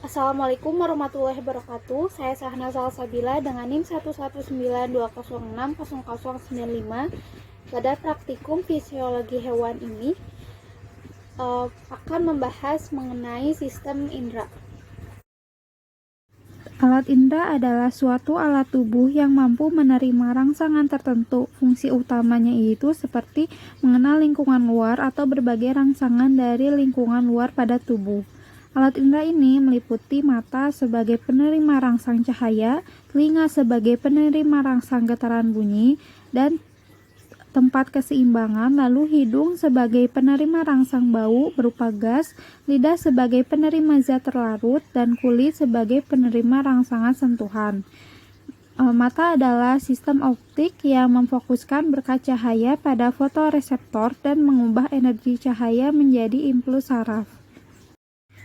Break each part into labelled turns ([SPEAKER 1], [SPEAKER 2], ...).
[SPEAKER 1] Assalamualaikum warahmatullahi wabarakatuh. Saya Sahna Salsabila dengan NIM 11920600095. Pada praktikum fisiologi hewan ini akan membahas mengenai sistem indera.
[SPEAKER 2] Alat indera adalah suatu alat tubuh yang mampu menerima rangsangan tertentu. Fungsi utamanya yaitu seperti mengenal lingkungan luar atau berbagai rangsangan dari lingkungan luar pada tubuh. Alat indera ini meliputi mata sebagai penerima rangsang cahaya, telinga sebagai penerima rangsang getaran bunyi, dan tempat keseimbangan, lalu hidung sebagai penerima rangsang bau berupa gas, lidah sebagai penerima zat terlarut, dan kulit sebagai penerima rangsangan sentuhan. Mata adalah sistem optik yang memfokuskan berkat cahaya pada fotoreseptor dan mengubah energi cahaya menjadi impuls saraf.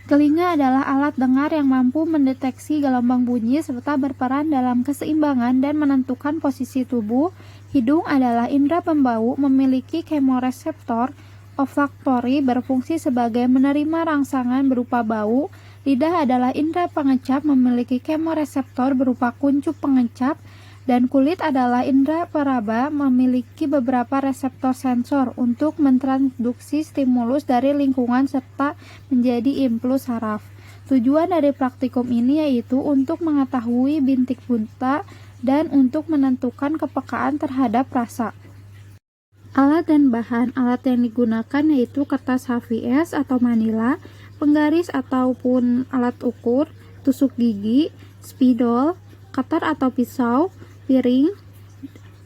[SPEAKER 2] Telinga adalah alat dengar yang mampu mendeteksi gelombang bunyi serta berperan dalam keseimbangan dan menentukan posisi tubuh. Hidung adalah indera pembau, memiliki kemoreseptor olfaktori berfungsi sebagai menerima rangsangan berupa bau. Lidah adalah indera pengecap, memiliki kemoreseptor berupa kuncup pengecap. Dan kulit adalah indera peraba, memiliki beberapa reseptor sensor untuk mentransduksi stimulus dari lingkungan serta menjadi impuls saraf. Tujuan dari praktikum ini yaitu untuk mengetahui bintik buta dan untuk menentukan kepekaan terhadap rasa. Alat dan bahan alat yang digunakan yaitu kertas HVS atau manila, penggaris ataupun alat ukur, tusuk gigi, spidol, cutter atau pisau, piring,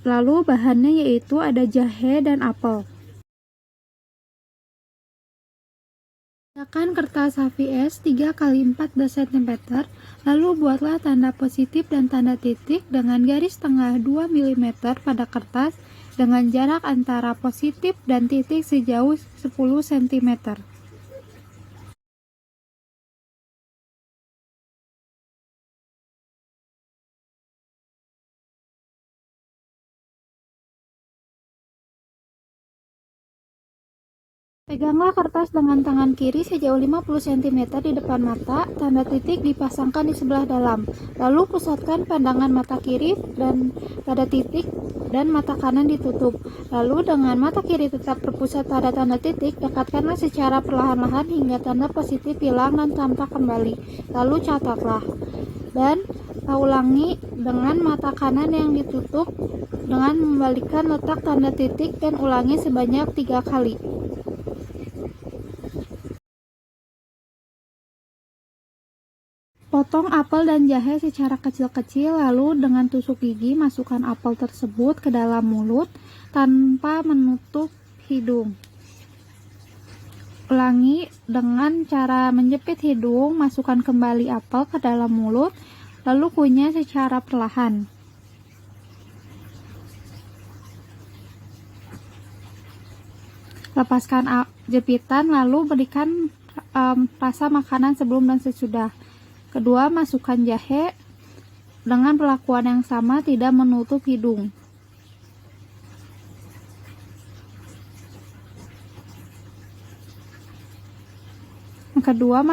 [SPEAKER 2] lalu bahannya yaitu ada jahe dan apel. Gunakan kertas HVS 3x14 cm, lalu buatlah tanda positif dan tanda titik dengan garis tengah 2 mm pada kertas dengan jarak antara positif dan titik sejauh 10 cm. Peganglah kertas dengan tangan kiri sejauh 50 cm di depan mata, tanda titik dipasangkan di sebelah dalam. Lalu pusatkan pandangan mata kiri dan pada titik dan mata kanan ditutup. Lalu dengan mata kiri tetap berpusat pada tanda titik, dekatkanlah secara perlahan-lahan hingga tanda positif hilang dan tampak kembali. Lalu catatlah. Dan ulangi dengan mata kanan yang ditutup dengan membalikkan letak tanda titik dan ulangi sebanyak 3 kali. Potong apel dan jahe secara kecil-kecil, lalu dengan tusuk gigi masukkan apel tersebut ke dalam mulut tanpa menutup hidung. Ulangi dengan cara menjepit hidung, masukkan kembali apel ke dalam mulut, lalu kunyah secara perlahan. Lepaskan jepitan, lalu berikan rasa makanan sebelum dan sesudah. Kedua, masukkan jahe dengan perlakuan yang sama, tidak menutup hidung. Yang kedua,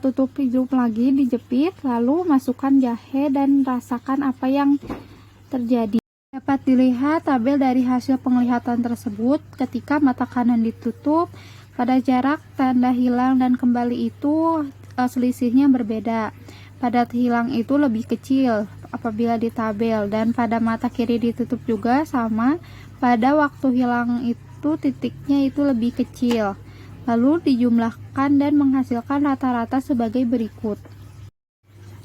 [SPEAKER 2] tutup hidung lagi, dijepit, lalu masukkan jahe dan rasakan apa yang terjadi. Dapat dilihat tabel dari hasil penglihatan tersebut ketika mata kanan ditutup, pada jarak tanda hilang dan kembali itu selisihnya berbeda. Pada hilang itu lebih kecil apabila di tabel, dan pada mata kiri ditutup juga sama. Pada waktu hilang itu titiknya itu lebih kecil. Lalu dijumlahkan dan menghasilkan rata-rata sebagai berikut.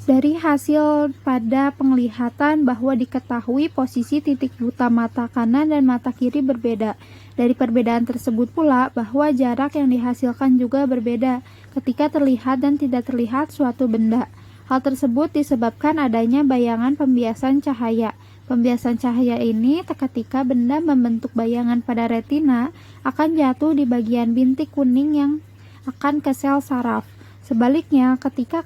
[SPEAKER 2] Dari hasil pada penglihatan bahwa diketahui posisi titik buta mata kanan dan mata kiri berbeda. Dari perbedaan tersebut pula bahwa jarak yang dihasilkan juga berbeda ketika terlihat dan tidak terlihat suatu benda. Hal tersebut disebabkan adanya bayangan pembiasan cahaya. Pembiasan cahaya ini ketika benda membentuk bayangan pada retina akan jatuh di bagian bintik kuning yang akan ke sel saraf. Sebaliknya, ketika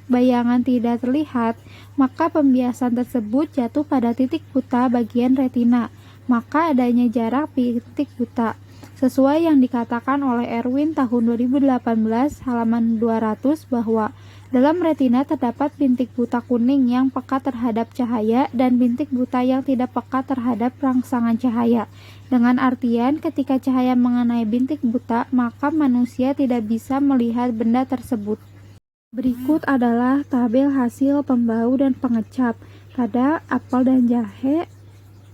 [SPEAKER 2] bayangan tidak terlihat, maka pembiasan tersebut jatuh pada titik buta bagian retina, maka adanya jarak titik buta. Sesuai yang dikatakan oleh Erwin tahun 2018 halaman 200 bahwa dalam retina terdapat bintik buta kuning yang peka terhadap cahaya dan bintik buta yang tidak peka terhadap rangsangan cahaya. Dengan artian ketika cahaya mengenai bintik buta, maka manusia tidak bisa melihat benda tersebut. Berikut adalah tabel hasil pembau dan pengecap pada apel dan jahe.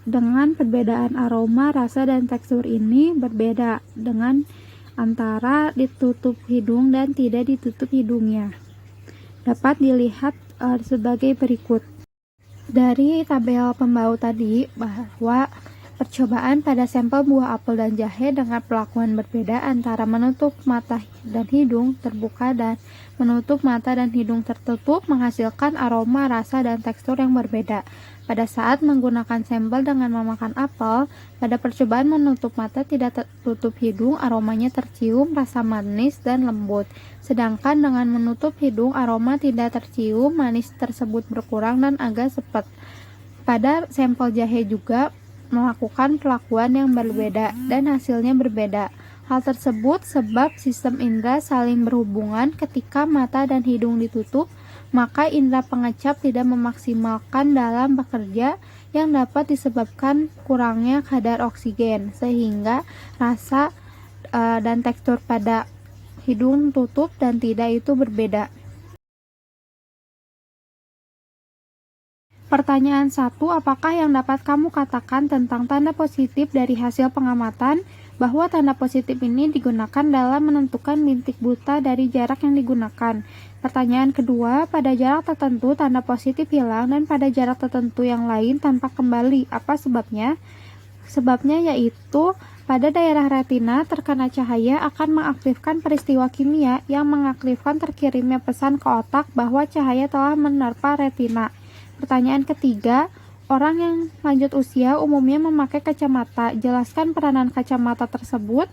[SPEAKER 2] Dengan perbedaan aroma, rasa, dan tekstur ini berbeda dengan antara ditutup hidung dan tidak ditutup hidungnya. Dapat dilihat sebagai berikut. Dari tabel pembau tadi bahwa percobaan pada sampel buah apel dan jahe dengan perlakuan berbeda antara menutup mata dan hidung terbuka dan menutup mata dan hidung tertutup menghasilkan aroma, rasa, dan tekstur yang berbeda. Pada saat menggunakan sampel dengan memakan apel, pada percobaan menutup mata tidak tertutup hidung, aromanya tercium, rasa manis dan lembut. Sedangkan dengan menutup hidung, aroma tidak tercium, manis tersebut berkurang dan agak sepet. Pada sampel jahe juga melakukan perlakuan yang berbeda dan hasilnya berbeda. Hal tersebut sebab sistem indera saling berhubungan. Ketika mata dan hidung ditutup, maka indera pengecap tidak memaksimalkan dalam bekerja yang dapat disebabkan kurangnya kadar oksigen, sehingga rasa dan tekstur pada hidung tutup dan tidak itu berbeda. Pertanyaan 1. Apakah yang dapat kamu katakan tentang tanda positif dari hasil pengamatan? Bahwa tanda positif ini digunakan dalam menentukan bintik buta dari jarak yang digunakan. Pertanyaan kedua, pada jarak tertentu tanda positif hilang dan pada jarak tertentu yang lain tampak kembali. Apa sebabnya? Sebabnya yaitu pada daerah retina terkena cahaya akan mengaktifkan peristiwa kimia yang mengaktifkan terkirimnya pesan ke otak bahwa cahaya telah menerpa retina. Pertanyaan ketiga, orang yang lanjut usia umumnya memakai kacamata. Jelaskan peranan kacamata tersebut,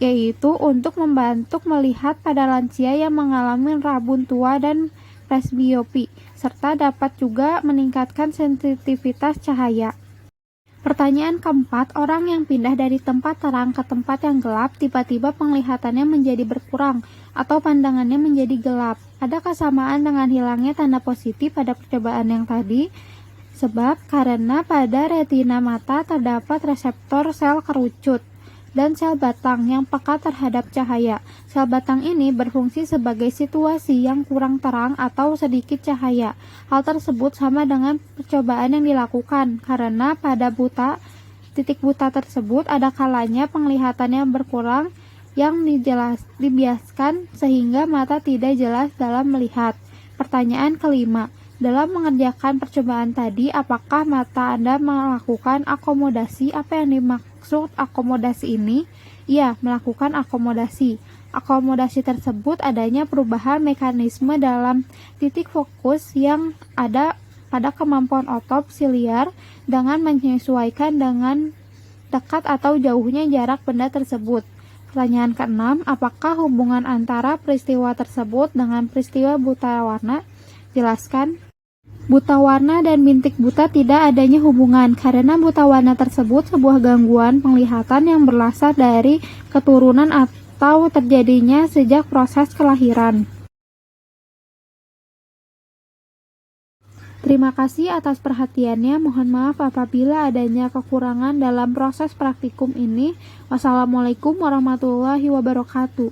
[SPEAKER 2] yaitu untuk membantu melihat pada lansia yang mengalami rabun tua dan presbiopi, serta dapat juga meningkatkan sensitivitas cahaya. Pertanyaan keempat, orang yang pindah dari tempat terang ke tempat yang gelap, tiba-tiba penglihatannya menjadi berkurang atau pandangannya menjadi gelap. Ada kesamaan dengan hilangnya tanda positif pada percobaan yang tadi? Sebab karena pada retina mata terdapat reseptor sel kerucut dan sel batang yang peka terhadap cahaya. Sel batang ini berfungsi sebagai situasi yang kurang terang atau sedikit cahaya. Hal tersebut sama dengan percobaan yang dilakukan, karena pada titik buta tersebut ada kalanya penglihatannya berkurang yang dibiaskan sehingga mata tidak jelas dalam melihat. Pertanyaan kelima, dalam mengerjakan percobaan tadi, apakah mata Anda melakukan akomodasi? Apa yang dimaksud akomodasi ini? Ya, melakukan akomodasi. Akomodasi tersebut adanya perubahan mekanisme dalam titik fokus yang ada pada kemampuan otot siliar dengan menyesuaikan dengan dekat atau jauhnya jarak benda tersebut. Pertanyaan keenam, apakah hubungan antara peristiwa tersebut dengan peristiwa buta warna? Jelaskan. Buta warna dan bintik buta tidak adanya hubungan, karena buta warna tersebut sebuah gangguan penglihatan yang berasal dari keturunan atau terjadinya sejak proses kelahiran. Terima kasih atas perhatiannya. Mohon maaf apabila adanya kekurangan dalam proses praktikum ini. Wassalamualaikum warahmatullahi wabarakatuh.